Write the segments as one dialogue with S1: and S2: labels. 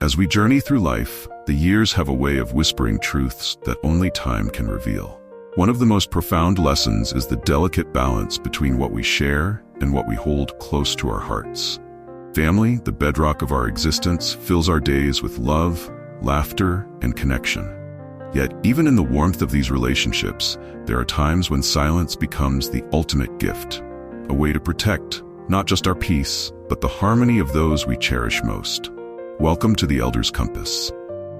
S1: As we journey through life, the years have a way of whispering truths that only time can reveal. One of the most profound lessons is the delicate balance between what we share and what we hold close to our hearts. Family, the bedrock of our existence, fills our days with love, laughter, and connection. Yet, even in the warmth of these relationships, there are times when silence becomes the ultimate gift, a way to protect not just our peace, but the harmony of those we cherish most. Welcome to the Elder's Compass.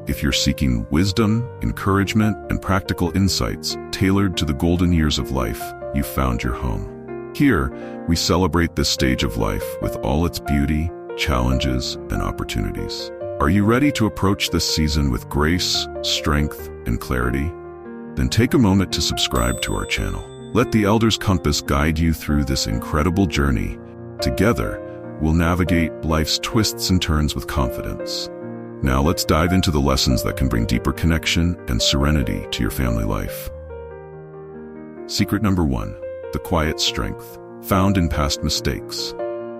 S1: If you're seeking wisdom, encouragement, and practical insights tailored to the golden years of life, you've found your home. Here, we celebrate this stage of life with all its beauty, challenges, and opportunities. Are you ready to approach this season with grace, strength, and clarity? Then take a moment to subscribe to our channel. Let the Elder's Compass guide you through this incredible journey. Together, we'll navigate life's twists and turns with confidence. Now let's dive into the lessons that can bring deeper connection and serenity to your family life. Secret number 1, the quiet strength found in past mistakes.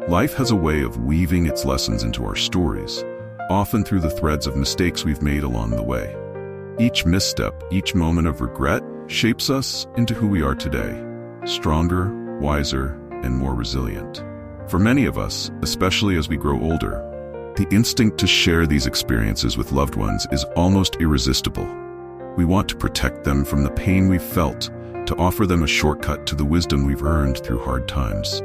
S1: Life has a way of weaving its lessons into our stories, often through the threads of mistakes we've made along the way. Each misstep, each moment of regret, shapes us into who we are today, stronger, wiser, and more resilient. For many of us, especially as we grow older, the instinct to share these experiences with loved ones is almost irresistible. We want to protect them from the pain we've felt, to offer them a shortcut to the wisdom we've earned through hard times.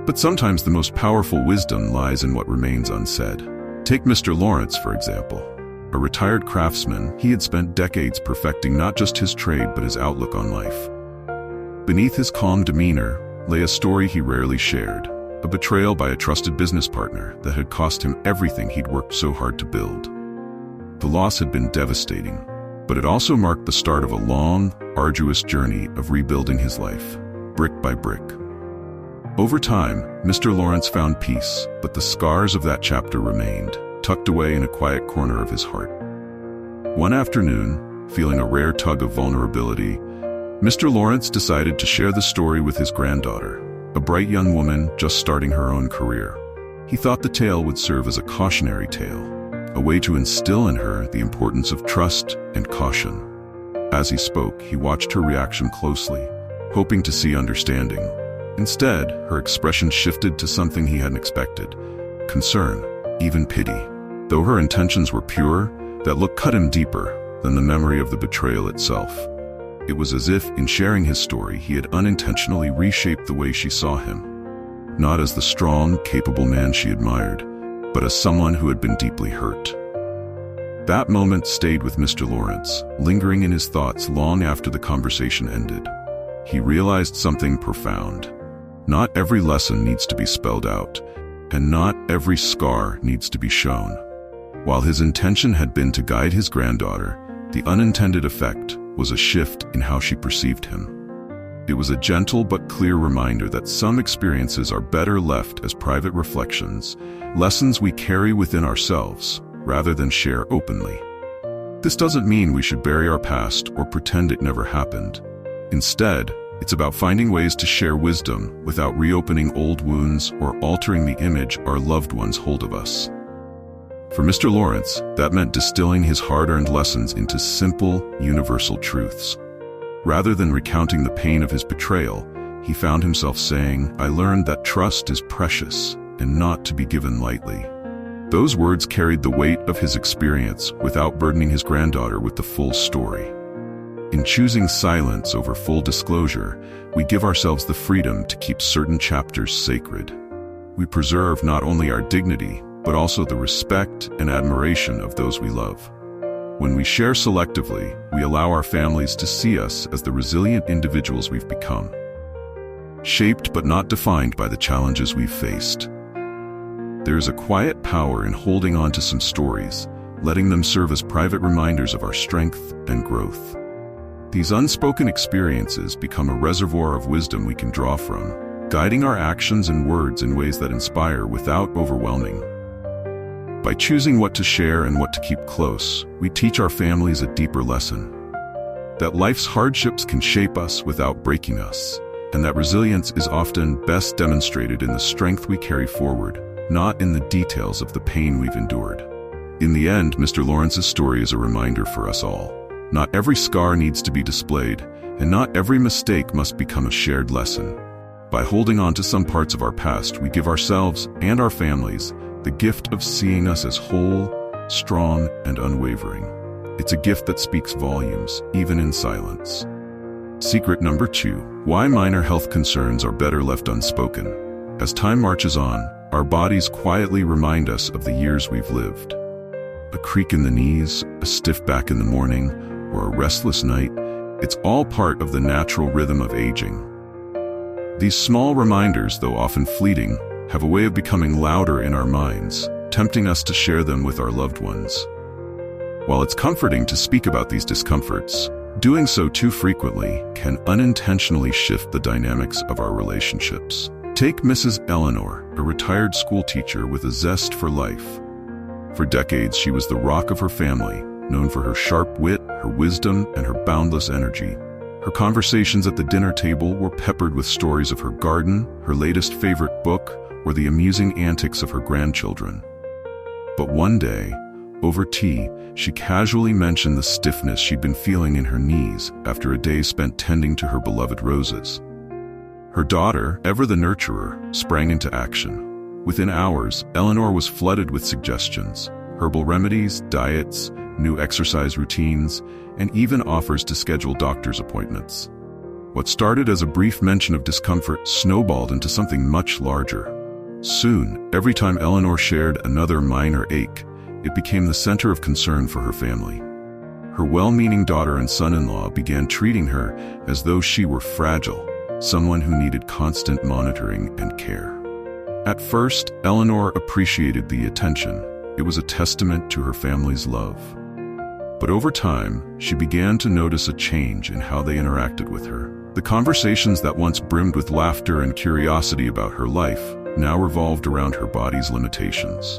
S1: But sometimes the most powerful wisdom lies in what remains unsaid. Take Mr. Lawrence, for example. A retired craftsman, he had spent decades perfecting not just his trade but his outlook on life. Beneath his calm demeanor lay a story he rarely shared, a betrayal by a trusted business partner that had cost him everything he'd worked so hard to build. The loss had been devastating, but it also marked the start of a long, arduous journey of rebuilding his life, brick by brick. Over time, Mr. Lawrence found peace, but the scars of that chapter remained, tucked away in a quiet corner of his heart. One afternoon, feeling a rare tug of vulnerability, Mr. Lawrence decided to share the story with his granddaughter, a bright young woman just starting her own career. He thought the tale would serve as a cautionary tale, a way to instill in her the importance of trust and caution. As he spoke, he watched her reaction closely, hoping to see understanding. Instead, her expression shifted to something he hadn't expected: concern, even pity. Though her intentions were pure, that look cut him deeper than the memory of the betrayal itself. It was as if, in sharing his story, he had unintentionally reshaped the way she saw him. Not as the strong, capable man she admired, but as someone who had been deeply hurt. That moment stayed with Mr. Lawrence, lingering in his thoughts long after the conversation ended. He realized something profound. Not every lesson needs to be spelled out, and not every scar needs to be shown. While his intention had been to guide his granddaughter, the unintended effect was a shift in how she perceived him. It was a gentle but clear reminder that some experiences are better left as private reflections, lessons we carry within ourselves, rather than share openly. This doesn't mean we should bury our past or pretend it never happened. Instead, it's about finding ways to share wisdom without reopening old wounds or altering the image our loved ones hold of us. For Mr. Lawrence, that meant distilling his hard-earned lessons into simple, universal truths. Rather than recounting the pain of his betrayal, he found himself saying, "I learned that trust is precious and not to be given lightly." Those words carried the weight of his experience without burdening his granddaughter with the full story. In choosing silence over full disclosure, we give ourselves the freedom to keep certain chapters sacred. We preserve not only our dignity, but also the respect and admiration of those we love. When we share selectively, we allow our families to see us as the resilient individuals we've become, shaped but not defined by the challenges we've faced. There is a quiet power in holding on to some stories, letting them serve as private reminders of our strength and growth. These unspoken experiences become a reservoir of wisdom we can draw from, guiding our actions and words in ways that inspire without overwhelming. By choosing what to share and what to keep close, we teach our families a deeper lesson: that life's hardships can shape us without breaking us, and that resilience is often best demonstrated in the strength we carry forward, not in the details of the pain we've endured. In the end, Mr. Lawrence's story is a reminder for us all. Not every scar needs to be displayed, and not every mistake must become a shared lesson. By holding on to some parts of our past, we give ourselves and our families the gift of seeing us as whole, strong, and unwavering. It's a gift that speaks volumes, even in silence. Secret number 2: why minor health concerns are better left unspoken. As time marches on, our bodies quietly remind us of the years we've lived. A creak in the knees, a stiff back in the morning, or a restless night, it's all part of the natural rhythm of aging. These small reminders, though often fleeting, have a way of becoming louder in our minds, tempting us to share them with our loved ones. While it's comforting to speak about these discomforts, doing so too frequently can unintentionally shift the dynamics of our relationships. Take Mrs. Eleanor, a retired school teacher with a zest for life. For decades, she was the rock of her family, known for her sharp wit, her wisdom, and her boundless energy. Her conversations at the dinner table were peppered with stories of her garden, her latest favorite book, or the amusing antics of her grandchildren. But one day, over tea, she casually mentioned the stiffness she'd been feeling in her knees after a day spent tending to her beloved roses. Her daughter, ever the nurturer, sprang into action. Within hours, Eleanor was flooded with suggestions: herbal remedies, diets, new exercise routines, and even offers to schedule doctor's appointments. What started as a brief mention of discomfort snowballed into something much larger. Soon, every time Eleanor shared another minor ache, it became the center of concern for her family. Her well-meaning daughter and son-in-law began treating her as though she were fragile, someone who needed constant monitoring and care. At first, Eleanor appreciated the attention. It was a testament to her family's love. But over time, she began to notice a change in how they interacted with her. The conversations that once brimmed with laughter and curiosity about her life now revolved around her body's limitations.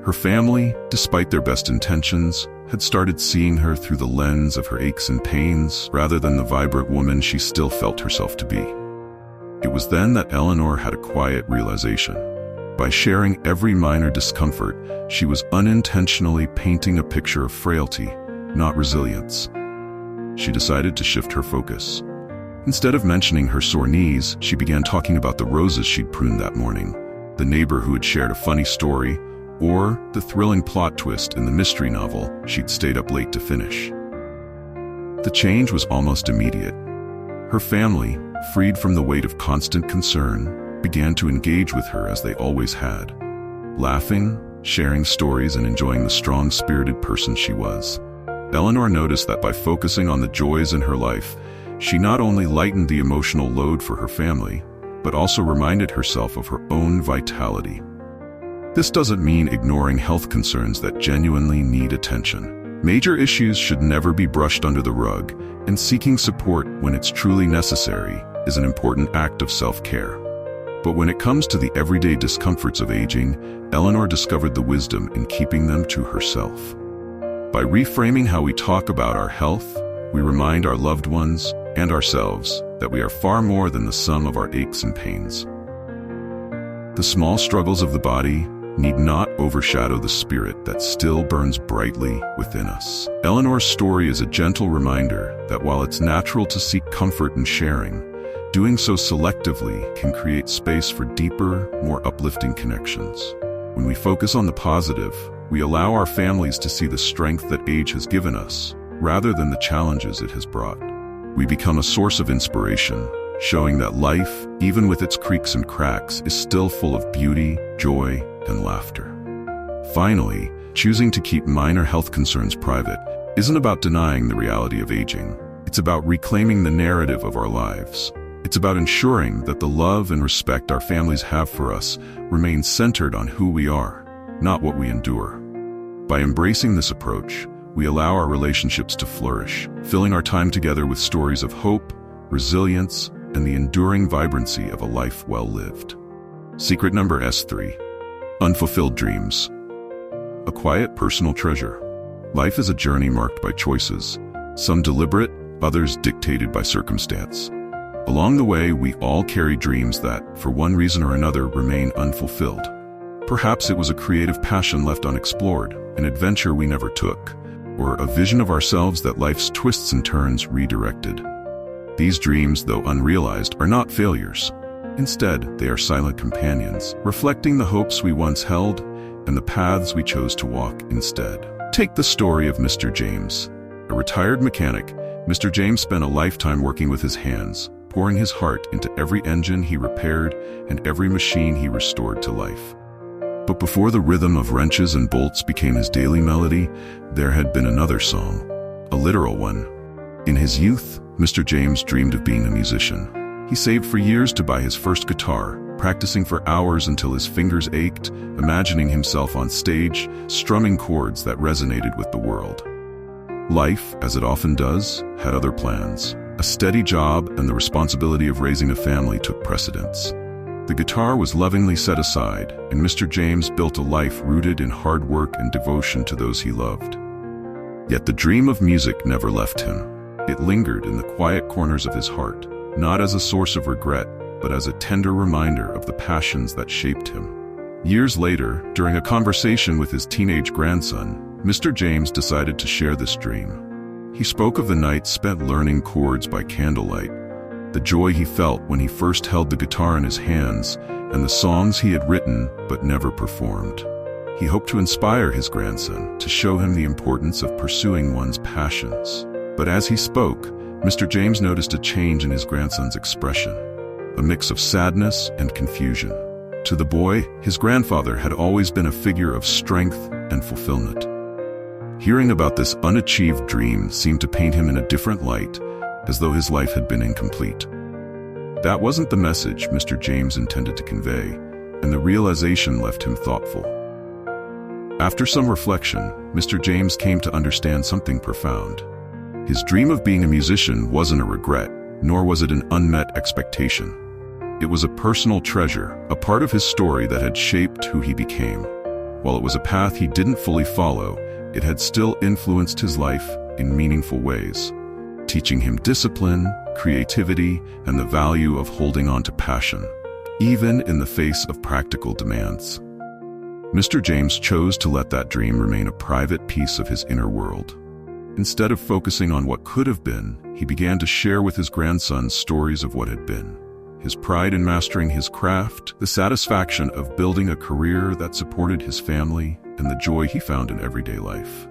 S1: Her family, despite their best intentions, had started seeing her through the lens of her aches and pains rather than the vibrant woman she still felt herself to be. It was then that Eleanor had a quiet realization. By sharing every minor discomfort, she was unintentionally painting a picture of frailty, not resilience. She decided to shift her focus. Instead of mentioning her sore knees, she began talking about the roses she'd pruned that morning, the neighbor who had shared a funny story, or the thrilling plot twist in the mystery novel she'd stayed up late to finish. The change was almost immediate. Her family, freed from the weight of constant concern, began to engage with her as they always had, laughing, sharing stories, and enjoying the strong-spirited person she was. Eleanor noticed that by focusing on the joys in her life, she not only lightened the emotional load for her family, but also reminded herself of her own vitality. This doesn't mean ignoring health concerns that genuinely need attention. Major issues should never be brushed under the rug, and seeking support when it's truly necessary is an important act of self-care. But when it comes to the everyday discomforts of aging, Eleanor discovered the wisdom in keeping them to herself. By reframing how we talk about our health, we remind our loved ones and ourselves that we are far more than the sum of our aches and pains. The small struggles of the body need not overshadow the spirit that still burns brightly within us. Eleanor's story is a gentle reminder that while it's natural to seek comfort in sharing, doing so selectively can create space for deeper, more uplifting connections. When we focus on the positive, we allow our families to see the strength that age has given us, rather than the challenges it has brought. We become a source of inspiration, showing that life, even with its creaks and cracks, is still full of beauty, joy, and laughter. Finally, choosing to keep minor health concerns private isn't about denying the reality of aging. It's about reclaiming the narrative of our lives. It's about ensuring that the love and respect our families have for us remains centered on who we are, not what we endure. By embracing this approach, we allow our relationships to flourish, filling our time together with stories of hope, resilience, and the enduring vibrancy of a life well lived. Secret number S3. Unfulfilled dreams. A quiet personal treasure. Life is a journey marked by choices, some deliberate, others dictated by circumstance. Along the way, we all carry dreams that, for one reason or another, remain unfulfilled. Perhaps it was a creative passion left unexplored, an adventure we never took, or a vision of ourselves that life's twists and turns redirected. These dreams, though unrealized, are not failures. Instead, they are silent companions, reflecting the hopes we once held and the paths we chose to walk instead. Take the story of Mr. James. A retired mechanic, Mr. James spent a lifetime working with his hands, pouring his heart into every engine he repaired and every machine he restored to life. But before the rhythm of wrenches and bolts became his daily melody, there had been another song, a literal one. In his youth, Mr. James dreamed of being a musician. He saved for years to buy his first guitar, practicing for hours until his fingers ached, imagining himself on stage, strumming chords that resonated with the world. Life, as it often does, had other plans. A steady job and the responsibility of raising a family took precedence. The guitar was lovingly set aside, and Mr. James built a life rooted in hard work and devotion to those he loved. Yet the dream of music never left him. It lingered in the quiet corners of his heart, not as a source of regret, but as a tender reminder of the passions that shaped him. Years later, during a conversation with his teenage grandson, Mr. James decided to share this dream. He spoke of the nights spent learning chords by candlelight, the joy he felt when he first held the guitar in his hands, and the songs he had written but never performed. He hoped to inspire his grandson, to show him the importance of pursuing one's passions. But as he spoke, Mr. James noticed a change in his grandson's expression, a mix of sadness and confusion. To the boy, his grandfather had always been a figure of strength and fulfillment. Hearing about this unachieved dream seemed to paint him in a different light, as though his life had been incomplete. That wasn't the message Mr. James intended to convey, and the realization left him thoughtful. After some reflection, Mr. James came to understand something profound. His dream of being a musician wasn't a regret, nor was it an unmet expectation. It was a personal treasure, a part of his story that had shaped who he became. While it was a path he didn't fully follow, it had still influenced his life in meaningful ways, teaching him discipline, creativity, and the value of holding on to passion, even in the face of practical demands. Mr. James chose to let that dream remain a private piece of his inner world. Instead of focusing on what could have been, he began to share with his grandson stories of what had been. His pride in mastering his craft, the satisfaction of building a career that supported his family, and the joy he found in everyday life.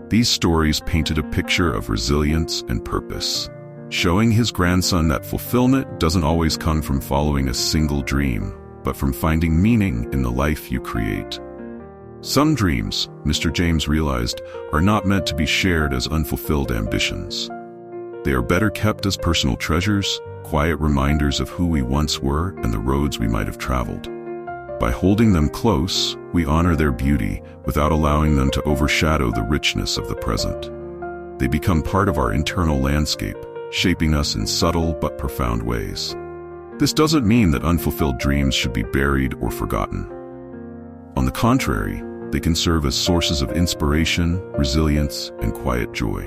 S1: These stories painted a picture of resilience and purpose, showing his grandson that fulfillment doesn't always come from following a single dream, but from finding meaning in the life you create. Some dreams, Mr. James realized, are not meant to be shared as unfulfilled ambitions. They are better kept as personal treasures, quiet reminders of who we once were and the roads we might have traveled. By holding them close, we honor their beauty without allowing them to overshadow the richness of the present. They become part of our internal landscape, shaping us in subtle but profound ways. This doesn't mean that unfulfilled dreams should be buried or forgotten. On the contrary, they can serve as sources of inspiration, resilience, and quiet joy.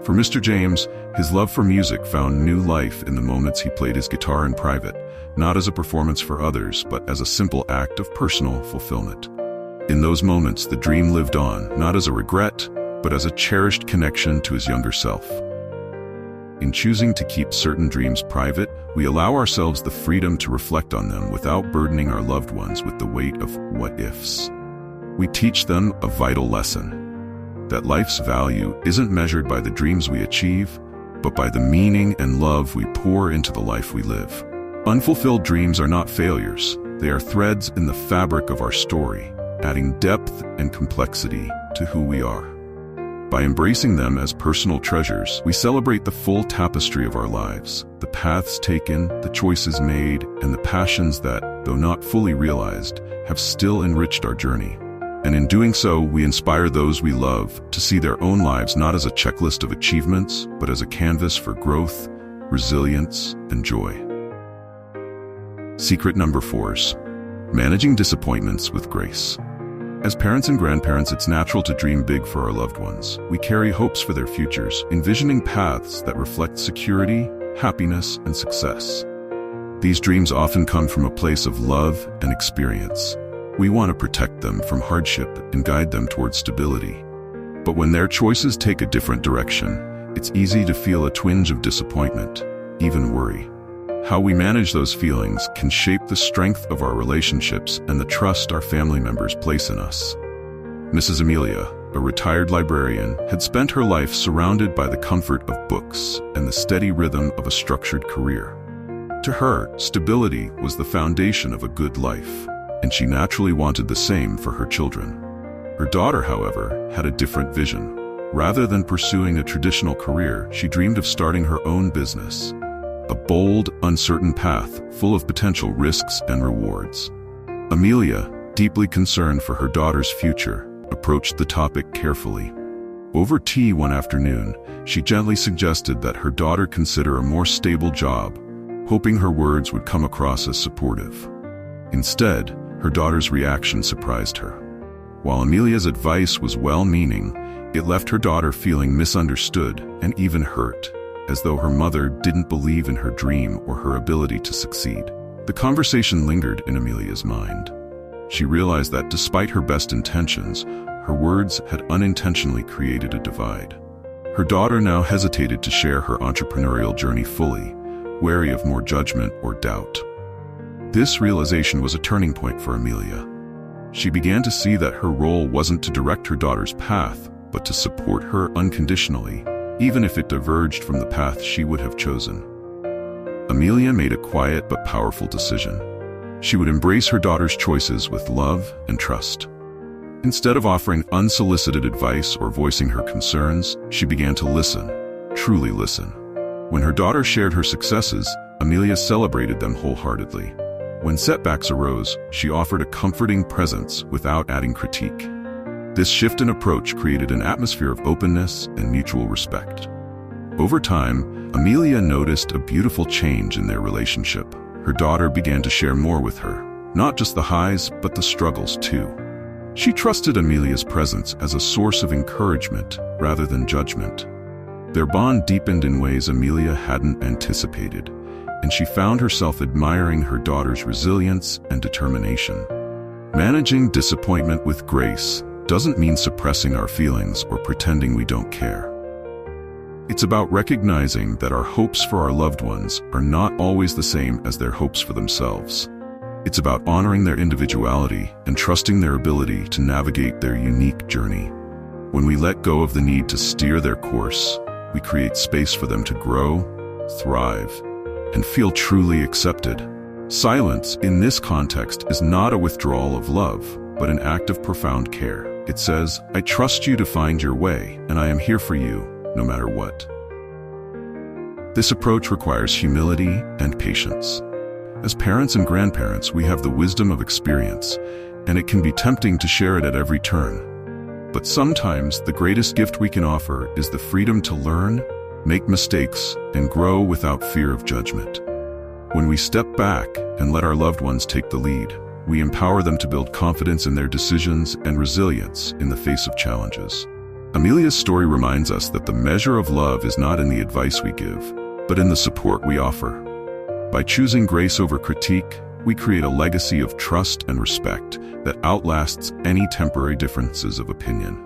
S1: For Mr. James, his love for music found new life in the moments he played his guitar in private, not as a performance for others, but as a simple act of personal fulfillment. In those moments, the dream lived on, not as a regret, but as a cherished connection to his younger self. In choosing to keep certain dreams private, we allow ourselves the freedom to reflect on them without burdening our loved ones with the weight of what-ifs. We teach them a vital lesson: that life's value isn't measured by the dreams we achieve, but by the meaning and love we pour into the life we live. Unfulfilled dreams are not failures. They are threads in the fabric of our story, adding depth and complexity to who we are. By embracing them as personal treasures, we celebrate the full tapestry of our lives, the paths taken, the choices made, and the passions that, though not fully realized, have still enriched our journey. And in doing so, we inspire those we love to see their own lives not as a checklist of achievements, but as a canvas for growth, resilience, and joy. Secret number 4: managing disappointments with grace. As parents and grandparents, it's natural to dream big for our loved ones. We carry hopes for their futures, envisioning paths that reflect security, happiness, and success. These dreams often come from a place of love and experience. We want to protect them from hardship and guide them towards stability. But when their choices take a different direction, it's easy to feel a twinge of disappointment, even worry. How we manage those feelings can shape the strength of our relationships and the trust our family members place in us. Mrs. Amelia, a retired librarian, had spent her life surrounded by the comfort of books and the steady rhythm of a structured career. To her, stability was the foundation of a good life, and she naturally wanted the same for her children. Her daughter, however, had a different vision. Rather than pursuing a traditional career, she dreamed of starting her own business. A bold, uncertain path full of potential risks and rewards. Amelia, deeply concerned for her daughter's future, approached the topic carefully. Over tea one afternoon, she gently suggested that her daughter consider a more stable job, hoping her words would come across as supportive. Instead, her daughter's reaction surprised her. While Amelia's advice was well-meaning, it left her daughter feeling misunderstood and even hurt, as though her mother didn't believe in her dream or her ability to succeed. The conversation lingered in Amelia's mind. She realized that despite her best intentions, her words had unintentionally created a divide. Her daughter now hesitated to share her entrepreneurial journey fully, wary of more judgment or doubt. This realization was a turning point for Amelia. She began to see that her role wasn't to direct her daughter's path, but to support her unconditionally, even if it diverged from the path she would have chosen. Amelia made a quiet but powerful decision. She would embrace her daughter's choices with love and trust. Instead of offering unsolicited advice or voicing her concerns, she began to listen, truly listen. When her daughter shared her successes, Amelia celebrated them wholeheartedly. When setbacks arose, she offered a comforting presence without adding critique. This shift in approach created an atmosphere of openness and mutual respect. Over time, Amelia noticed a beautiful change in their relationship. Her daughter began to share more with her, not just the highs, but the struggles too. She trusted Amelia's presence as a source of encouragement rather than judgment. Their bond deepened in ways Amelia hadn't anticipated, and she found herself admiring her daughter's resilience and determination. Managing disappointment with grace doesn't mean suppressing our feelings or pretending we don't care. It's about recognizing that our hopes for our loved ones are not always the same as their hopes for themselves. It's about honoring their individuality and trusting their ability to navigate their unique journey. When we let go of the need to steer their course, we create space for them to grow, thrive, and feel truly accepted. Silence, in this context, is not a withdrawal of love, but an act of profound care. It says, "I trust you to find your way, and I am here for you, no matter what." This approach requires humility and patience. As parents and grandparents, we have the wisdom of experience, and it can be tempting to share it at every turn. But sometimes the greatest gift we can offer is the freedom to learn, make mistakes, and grow without fear of judgment. When we step back and let our loved ones take the lead, we empower them to build confidence in their decisions and resilience in the face of challenges. Amelia's story reminds us that the measure of love is not in the advice we give, but in the support we offer. By choosing grace over critique, we create a legacy of trust and respect that outlasts any temporary differences of opinion.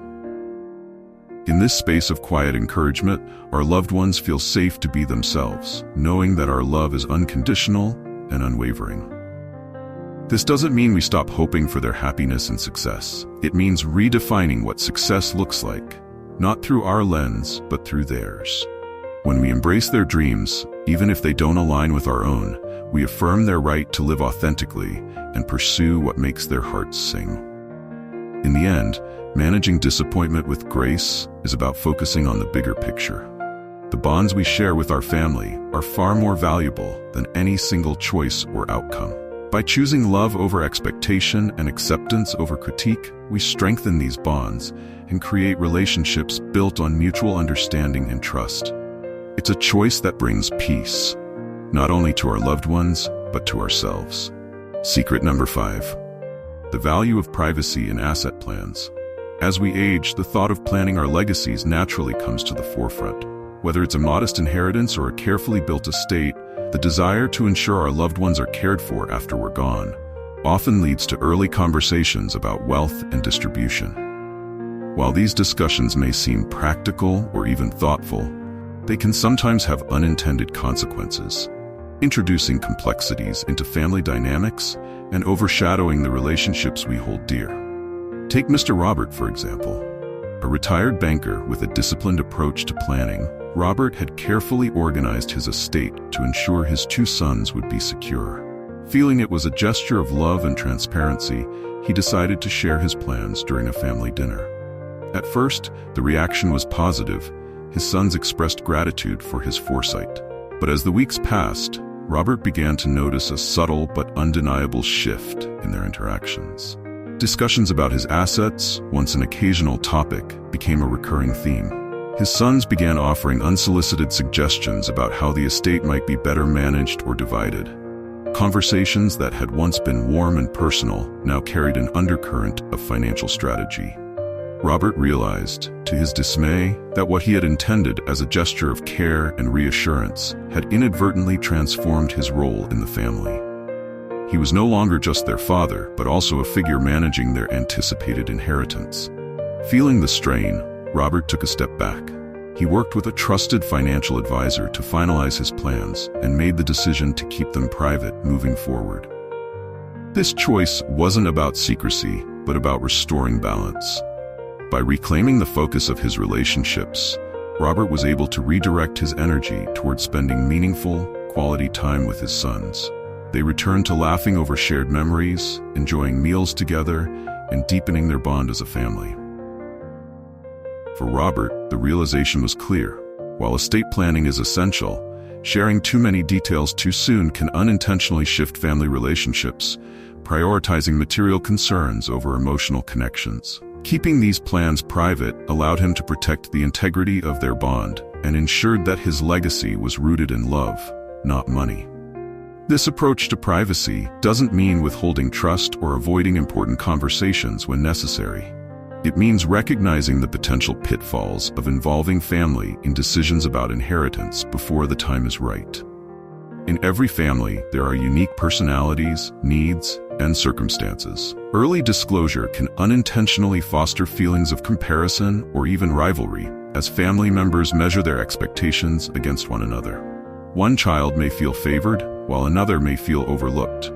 S1: In this space of quiet encouragement, our loved ones feel safe to be themselves, knowing that our love is unconditional and unwavering. This doesn't mean we stop hoping for their happiness and success. It means redefining what success looks like, not through our lens, but through theirs. When we embrace their dreams, even if they don't align with our own, we affirm their right to live authentically and pursue what makes their hearts sing. In the end, managing disappointment with grace is about focusing on the bigger picture. The bonds we share with our family are far more valuable than any single choice or outcome. By choosing love over expectation and acceptance over critique, we strengthen these bonds and create relationships built on mutual understanding and trust. It's a choice that brings peace, not only to our loved ones, but to ourselves. Secret number 5. The value of privacy in asset plans. As we age, the thought of planning our legacies naturally comes to the forefront. Whether it's a modest inheritance or a carefully built estate, the desire to ensure our loved ones are cared for after we're gone often leads to early conversations about wealth and distribution. While these discussions may seem practical or even thoughtful, they can sometimes have unintended consequences, introducing complexities into family dynamics and overshadowing the relationships we hold dear. Take Mr. Robert, for example. A retired banker with a disciplined approach to planning, Robert had carefully organized his estate to ensure his two sons would be secure. Feeling it was a gesture of love and transparency, he decided to share his plans during a family dinner. At first, the reaction was positive. His sons expressed gratitude for his foresight. But as the weeks passed, Robert began to notice a subtle but undeniable shift in their interactions. Discussions about his assets, once an occasional topic, became a recurring theme. His sons began offering unsolicited suggestions about how the estate might be better managed or divided. Conversations that had once been warm and personal now carried an undercurrent of financial strategy. Robert realized, to his dismay, that what he had intended as a gesture of care and reassurance had inadvertently transformed his role in the family. He was no longer just their father, but also a figure managing their anticipated inheritance. Feeling the strain, Robert took a step back. He worked with a trusted financial advisor to finalize his plans and made the decision to keep them private moving forward. This choice wasn't about secrecy, but about restoring balance. By reclaiming the focus of his relationships, Robert was able to redirect his energy towards spending meaningful, quality time with his sons. They returned to laughing over shared memories, enjoying meals together, and deepening their bond as a family. For Robert, the realization was clear. While estate planning is essential, sharing too many details too soon can unintentionally shift family relationships, prioritizing material concerns over emotional connections. Keeping these plans private allowed him to protect the integrity of their bond and ensured that his legacy was rooted in love, not money. This approach to privacy doesn't mean withholding trust or avoiding important conversations when necessary. It means recognizing the potential pitfalls of involving family in decisions about inheritance before the time is right. In every family, there are unique personalities, needs, and circumstances. Early disclosure can unintentionally foster feelings of comparison or even rivalry, as family members measure their expectations against one another. One child may feel favored, while another may feel overlooked.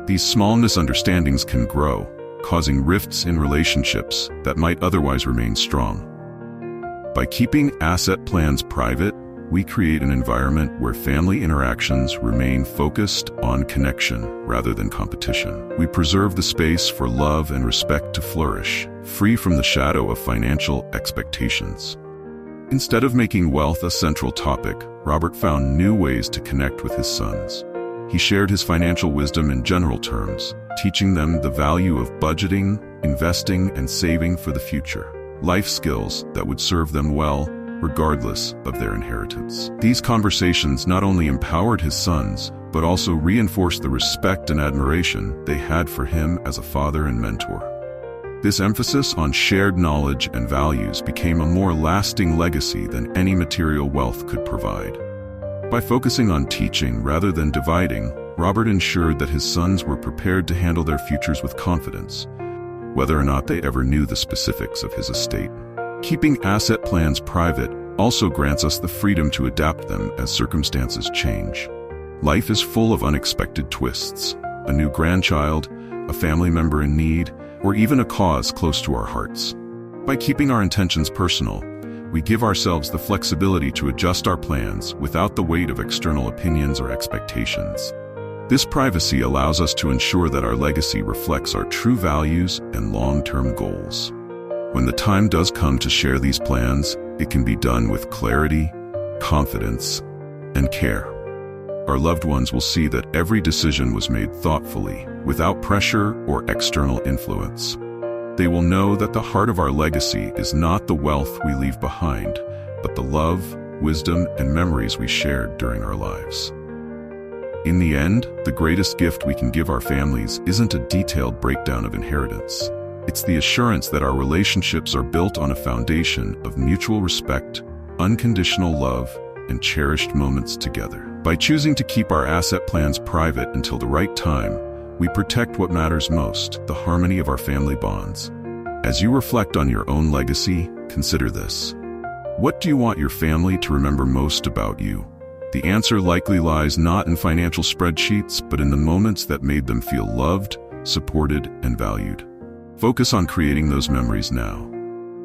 S1: These small misunderstandings can grow, causing rifts in relationships that might otherwise remain strong. By keeping asset plans private, we create an environment where family interactions remain focused on connection rather than competition. We preserve the space for love and respect to flourish, free from the shadow of financial expectations. Instead of making wealth a central topic, Robert found new ways to connect with his sons. He shared his financial wisdom in general terms, teaching them the value of budgeting, investing, and saving for the future, life skills that would serve them well, regardless of their inheritance. These conversations not only empowered his sons, but also reinforced the respect and admiration they had for him as a father and mentor. This emphasis on shared knowledge and values became a more lasting legacy than any material wealth could provide. By focusing on teaching rather than dividing, Robert ensured that his sons were prepared to handle their futures with confidence, whether or not they ever knew the specifics of his estate. Keeping asset plans private also grants us the freedom to adapt them as circumstances change. Life is full of unexpected twists: a new grandchild, a family member in need, or even a cause close to our hearts. By keeping our intentions personal, we give ourselves the flexibility to adjust our plans without the weight of external opinions or expectations. This privacy allows us to ensure that our legacy reflects our true values and long-term goals. When the time does come to share these plans, it can be done with clarity, confidence, and care. Our loved ones will see that every decision was made thoughtfully, without pressure or external influence. They will know that the heart of our legacy is not the wealth we leave behind, but the love, wisdom, and memories we shared during our lives. In the end, the greatest gift we can give our families isn't a detailed breakdown of inheritance. It's the assurance that our relationships are built on a foundation of mutual respect, unconditional love, and cherished moments together. By choosing to keep our asset plans private until the right time, we protect what matters most, the harmony of our family bonds. As you reflect on your own legacy, consider this. What do you want your family to remember most about you? The answer likely lies not in financial spreadsheets, but in the moments that made them feel loved, supported, and valued. Focus on creating those memories now.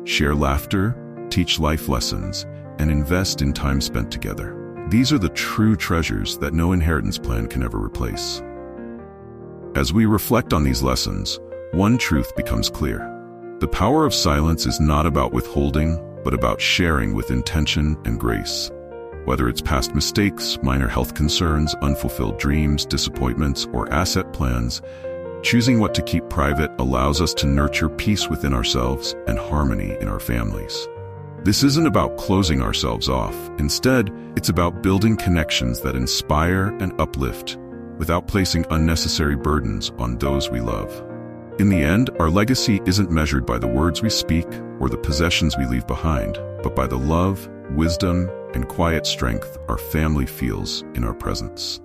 S1: Share laughter, teach life lessons, and invest in time spent together. These are the true treasures that no inheritance plan can ever replace. As we reflect on these lessons, one truth becomes clear. The power of silence is not about withholding, but about sharing with intention and grace. Whether it's past mistakes, minor health concerns, unfulfilled dreams, disappointments, or asset plans, choosing what to keep private allows us to nurture peace within ourselves and harmony in our families. This isn't about closing ourselves off. Instead, it's about building connections that inspire and uplift without placing unnecessary burdens on those we love. In the end, our legacy isn't measured by the words we speak or the possessions we leave behind, but by the love, wisdom, and quiet strength our family feels in our presence.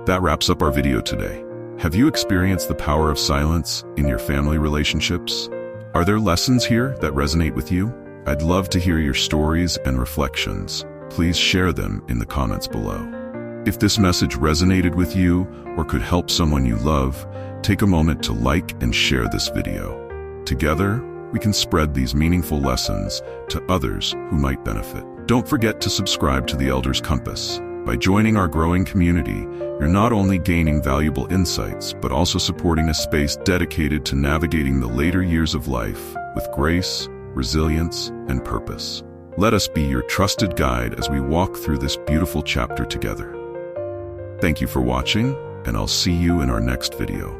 S1: That wraps up our video today. Have you experienced the power of silence in your family relationships? Are there lessons here that resonate with you? I'd love to hear your stories and reflections. Please share them in the comments below. If this message resonated with you or could help someone you love, take a moment to like and share this video. Together, we can spread these meaningful lessons to others who might benefit. Don't forget to subscribe to the Elders Compass. By joining our growing community, you're not only gaining valuable insights, but also supporting a space dedicated to navigating the later years of life with grace, resilience, and purpose. Let us be your trusted guide as we walk through this beautiful chapter together. Thank you for watching, and I'll see you in our next video.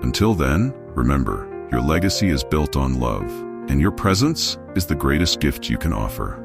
S1: Until then, remember, your legacy is built on love, and your presence is the greatest gift you can offer.